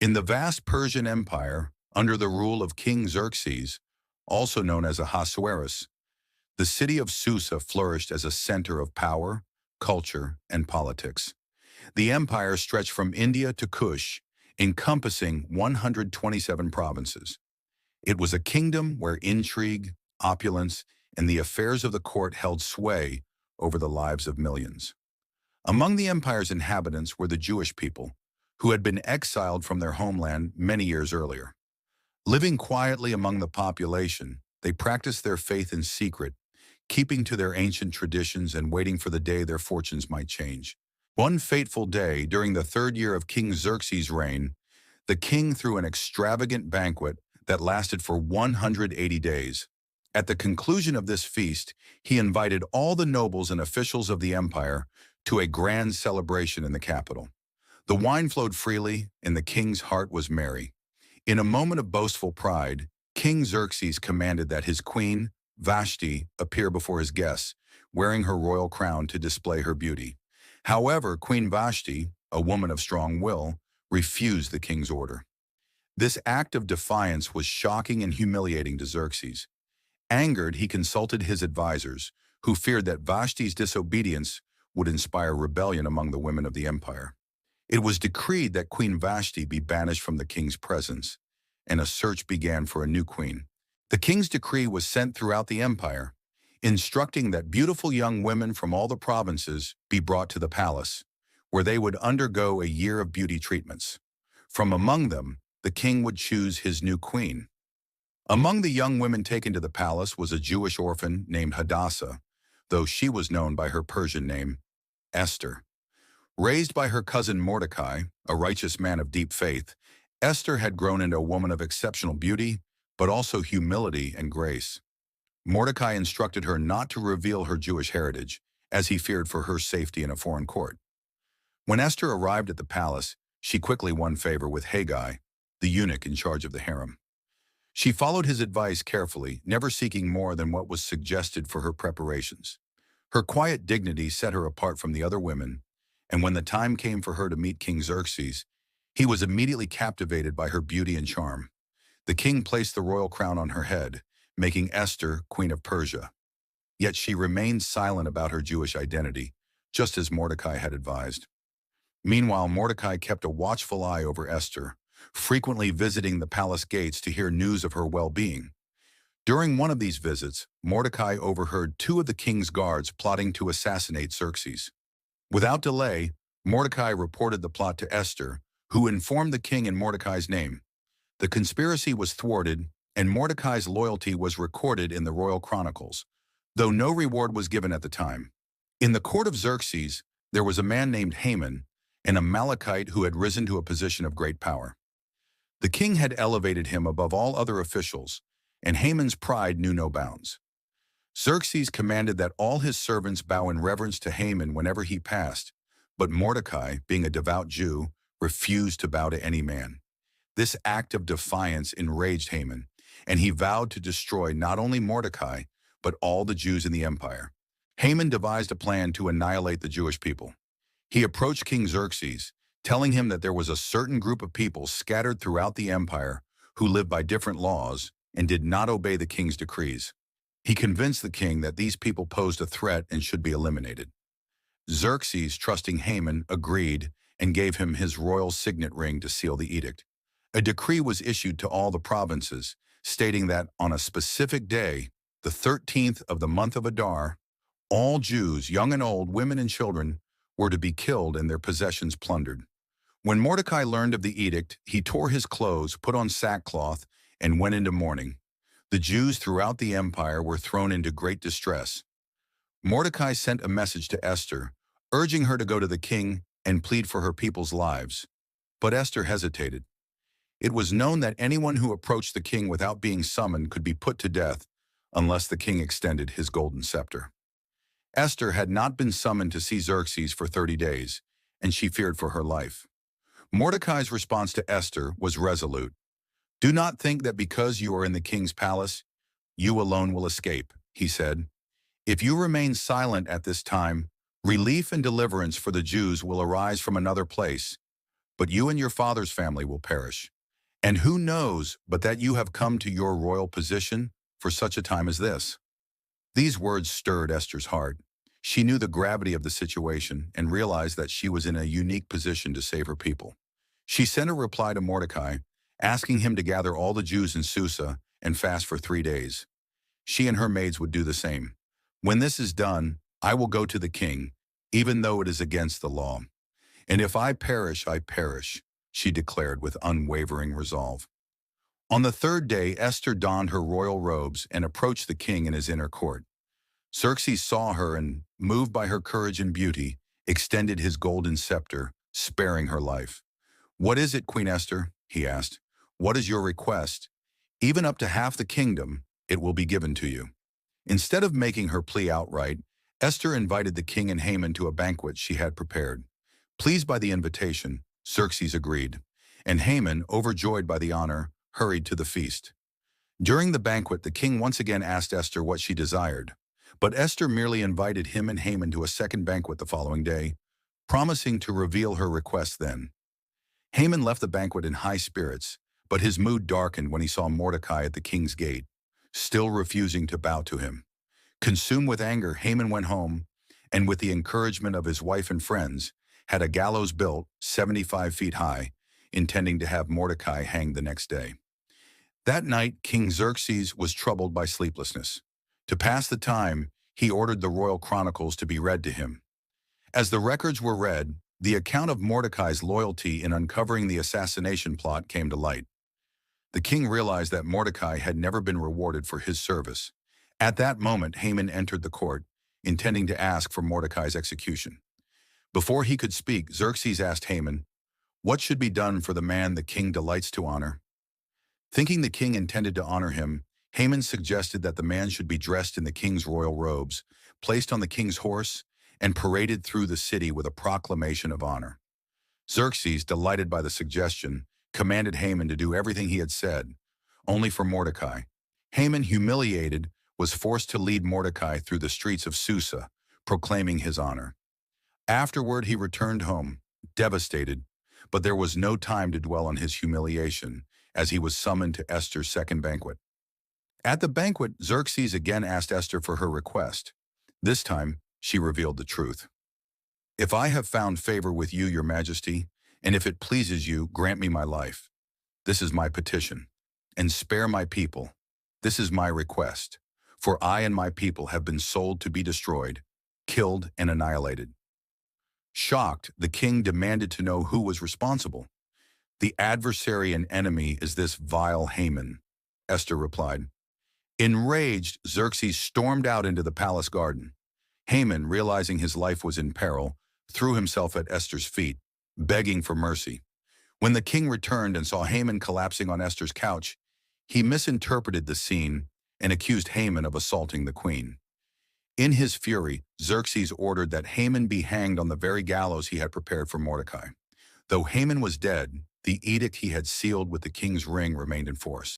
In the vast Persian Empire, under the rule of King Xerxes, also known as Ahasuerus, the city of Susa flourished as a center of power, culture, and politics. The empire stretched from India to Kush, encompassing 127 provinces. It was a kingdom where intrigue, opulence, and the affairs of the court held sway over the lives of millions. Among the empire's inhabitants were the Jewish people, who had been exiled from their homeland many years earlier. Living quietly among the population, they practiced their faith in secret, keeping to their ancient traditions and waiting for the day their fortunes might change. One fateful day, during the third year of King Xerxes' reign, the king threw an extravagant banquet that lasted for 180 days. At the conclusion of this feast, he invited all the nobles and officials of the empire to a grand celebration in the capital. The wine flowed freely, and the king's heart was merry. In a moment of boastful pride, King Xerxes commanded that his queen, Vashti, appear before his guests, wearing her royal crown to display her beauty. However, Queen Vashti, a woman of strong will, refused the king's order. This act of defiance was shocking and humiliating to Xerxes. Angered, he consulted his advisors, who feared that Vashti's disobedience would inspire rebellion among the women of the empire. It was decreed that Queen Vashti be banished from the king's presence, and a search began for a new queen. The king's decree was sent throughout the empire, instructing that beautiful young women from all the provinces be brought to the palace, where they would undergo a year of beauty treatments. From among them, the king would choose his new queen. Among the young women taken to the palace was a Jewish orphan named Hadassah, though she was known by her Persian name, Esther. Raised by her cousin Mordecai, a righteous man of deep faith, Esther had grown into a woman of exceptional beauty, but also humility and grace. Mordecai instructed her not to reveal her Jewish heritage, as he feared for her safety in a foreign court. When Esther arrived at the palace, she quickly won favor with Haggai, the eunuch in charge of the harem. She followed his advice carefully, never seeking more than what was suggested for her preparations. Her quiet dignity set her apart from the other women, and when the time came for her to meet King Xerxes, he was immediately captivated by her beauty and charm. The king placed the royal crown on her head, making Esther queen of Persia. Yet she remained silent about her Jewish identity, just as Mordecai had advised. Meanwhile, Mordecai kept a watchful eye over Esther, frequently visiting the palace gates to hear news of her well-being. During one of these visits, Mordecai overheard two of the king's guards plotting to assassinate Xerxes. Without delay, Mordecai reported the plot to Esther, who informed the king in Mordecai's name. The conspiracy was thwarted, and Mordecai's loyalty was recorded in the royal chronicles, though no reward was given at the time. In the court of Xerxes, there was a man named Haman, an Amalekite who had risen to a position of great power. The king had elevated him above all other officials, and Haman's pride knew no bounds. Xerxes commanded that all his servants bow in reverence to Haman whenever he passed, but Mordecai, being a devout Jew, refused to bow to any man. This act of defiance enraged Haman, and he vowed to destroy not only Mordecai, but all the Jews in the empire. Haman devised a plan to annihilate the Jewish people. He approached King Xerxes, telling him that there was a certain group of people scattered throughout the empire who lived by different laws and did not obey the king's decrees. He convinced the king that these people posed a threat and should be eliminated. Xerxes, trusting Haman, agreed and gave him his royal signet ring to seal the edict. A decree was issued to all the provinces, stating that on a specific day, the 13th of the month of Adar, all Jews, young and old, women and children, were to be killed and their possessions plundered. When Mordecai learned of the edict, he tore his clothes, put on sackcloth, and went into mourning. The Jews throughout the empire were thrown into great distress. Mordecai sent a message to Esther, urging her to go to the king and plead for her people's lives. But Esther hesitated. It was known that anyone who approached the king without being summoned could be put to death unless the king extended his golden scepter. Esther had not been summoned to see Xerxes for 30 days, and she feared for her life. Mordecai's response to Esther was resolute. "Do not think that because you are in the king's palace, you alone will escape," he said. "If you remain silent at this time, relief and deliverance for the Jews will arise from another place. but you and your father's family will perish. And who knows but that you have come to your royal position for such a time as this?" These words stirred Esther's heart. She knew the gravity of the situation and realized that she was in a unique position to save her people. She sent a reply to Mordecai, asking him to gather all the Jews in Susa and fast for 3 days. She and her maids would do the same. "When this is done, I will go to the king, even though it is against the law. And if I perish," she declared with unwavering resolve. On the third day, Esther donned her royal robes and approached the king in his inner court. Xerxes saw her and, moved by her courage and beauty, extended his golden scepter, sparing her life. "What is it, Queen Esther?" he asked. "What is your request? Even up to half the kingdom, it will be given to you." Instead of making her plea outright, Esther invited the king and Haman to a banquet she had prepared. Pleased by the invitation, Xerxes agreed, and Haman, overjoyed by the honor, hurried to the feast. During the banquet, the king once again asked Esther what she desired, but Esther merely invited him and Haman to a second banquet the following day, promising to reveal her request then. Haman left the banquet in high spirits, but his mood darkened when he saw Mordecai at the king's gate, still refusing to bow to him. Consumed with anger, Haman went home, and with the encouragement of his wife and friends, had a gallows built 75 feet high, intending to have Mordecai hanged the next day. That night, King Xerxes was troubled by sleeplessness. To pass the time, he ordered the royal chronicles to be read to him. As the records were read, the account of Mordecai's loyalty in uncovering the assassination plot came to light. The king realized that Mordecai had never been rewarded for his service. At that moment, Haman entered the court, intending to ask for Mordecai's execution. Before he could speak, Xerxes asked Haman, "What should be done for the man the king delights to honor?" Thinking the king intended to honor him, Haman suggested that the man should be dressed in the king's royal robes, placed on the king's horse, and paraded through the city with a proclamation of honor. Xerxes, delighted by the suggestion, commanded Haman to do everything he had said, only for Mordecai. Haman, humiliated, was forced to lead Mordecai through the streets of Susa, proclaiming his honor. Afterward, he returned home, devastated, but there was no time to dwell on his humiliation, as he was summoned to Esther's second banquet. At the banquet, Xerxes again asked Esther for her request. This time, she revealed the truth. "If I have found favor with you, your majesty, and if it pleases you, grant me my life. This is my petition. And spare my people. This is my request. For I and my people have been sold to be destroyed, killed, and annihilated." Shocked, the king demanded to know who was responsible. "The adversary and enemy is this vile Haman," Esther replied. Enraged, Xerxes stormed out into the palace garden. Haman, realizing his life was in peril, threw himself at Esther's feet, begging for mercy. When the king returned and saw Haman collapsing on Esther's couch, he misinterpreted the scene and accused Haman of assaulting the queen. In his fury, Xerxes ordered that Haman be hanged on the very gallows he had prepared for Mordecai. Though Haman was dead, the edict he had sealed with the king's ring remained in force.